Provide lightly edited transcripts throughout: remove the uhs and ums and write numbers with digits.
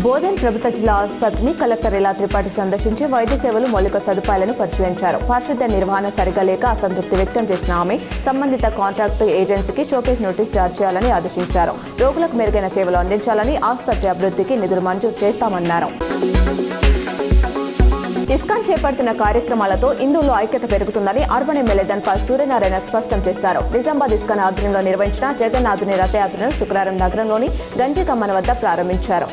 బోధన్ ప్రభుత్వ జిల్లా ఆసుపత్రిని కలెక్టర్ ఇలా త్రిపాఠి సందర్శించి వైద్య సేవలు మౌలిక సదుపాయాలను పరిశీలించారు. పారిశుద్ధ్య నిర్వహణ సరిగా లేక అసంతృప్తి వ్యక్తం చేసిన ఆమె సంబంధిత కాంట్రాక్టు ఏజెన్సీకి షోకేస్ నోటీస్ జారీ చేయాలని ఆదేశించారు. రోగులకు మెరుగైన సేవలు అందించాలని, ఆసుపత్రి అభివృద్ధికి నిధులు మంజూరు చేస్తామన్నారు. ఇస్కాన్ చేపడుతున్న కార్యక్రమాలతో హిందువుల్లో ఐక్యత పెరుగుతుందని అర్బన్ ఎమ్మెల్యే ధన్పాల్ సూర్యనారాయణ స్పష్టం చేశారు. నిజామాబాద్ ఇస్కాన్ ఆధ్వర్యంలో నిర్వహించిన జగన్నాథుని రథయాత్రను శుక్రవారం నగరంలోని గంజికమ్మన వద్ద ప్రారంభించారు.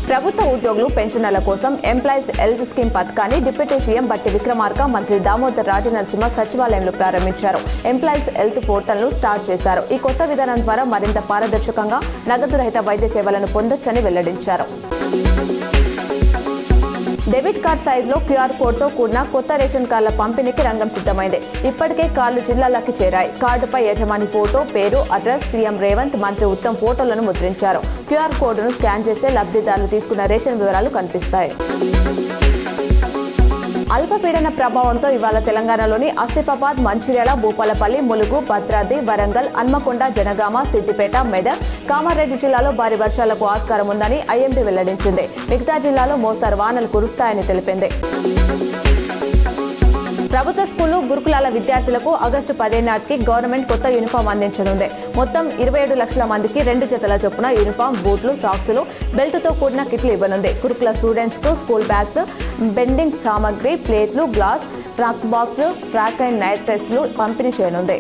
ప్రభుత్వ ఉద్యోగులు పెన్షనర్ల కోసం ఎంప్లాయీస్ హెల్త్ స్కీమ్ పథకాన్ని డిప్యూటీ సీఎం బట్టి విక్రమార్క, మంత్రి దామోదర్ రాజనరసింహ సచివాలయంలో ప్రారంభించారు. ఎంప్లాయీస్ హెల్త్ పోర్టల్ను స్టార్ట్ చేశారు. ఈ కొత్త విధానం ద్వారా మరింత పారదర్శకంగా నగదు రహిత వైద్య సేవలను పొందొచ్చని వెల్లడించారు. డెబిట్ కార్డ్ సైజులో క్యూఆర్ కోడ్తో కూడిన కొత్త రేషన్ కార్డుల పంపిణీకి రంగం సిద్ధమైంది. ఇప్పటికే కార్డులు జిల్లాలకు చేరాయి. కార్డుపై యజమాని ఫోటో, పేరు, అడ్రస్, సీఎం రేవంత్, మంత్రి ఉత్తమ్ ఫోటోలను ముద్రించారు. క్యూఆర్ కోడ్ను స్కాన్ చేస్తే లబ్ధిదారులు తీసుకున్న రేషన్ వివరాలు కనిపిస్తాయి. అల్పపీడన ప్రభావంతో ఇవాళ తెలంగాణలోని ఆసిఫాబాద్, మంచిర్యాల, భూపాలపల్లి, ములుగు, భద్రాద్రి, వరంగల్, హన్మకొండ, జనగామ, సిద్దిపేట, మెదక్, కామారెడ్డి జిల్లాలో భారీ వర్షాలకు ఆస్కారం ఉందని ఐఎండీ వెల్లడించింది. మిగతా జిల్లాలో మోస్తరు వానలు కురుస్తాయని తెలిపింది. ప్రభుత్వ స్కూళ్లు, గురుకులాల విద్యార్థులకు ఆగస్టు 15 నాటికి గవర్నమెంట్ కొత్త యూనిఫామ్ అందించనుంది. మొత్తం 27 లక్షల మందికి 2 జతల చొప్పున యూనిఫామ్, బూట్లు, సాక్సులు, బెల్ట్తో కూడిన కిట్లు ఇవ్వనుంది. గురుకుల స్టూడెంట్స్ కు స్కూల్ బ్యాగ్స్, బెండింగ్ సామాగ్రి, ప్లేట్లు, glass, track box, track and night డ్రెస్లు పంపిణీ చేయనుంది.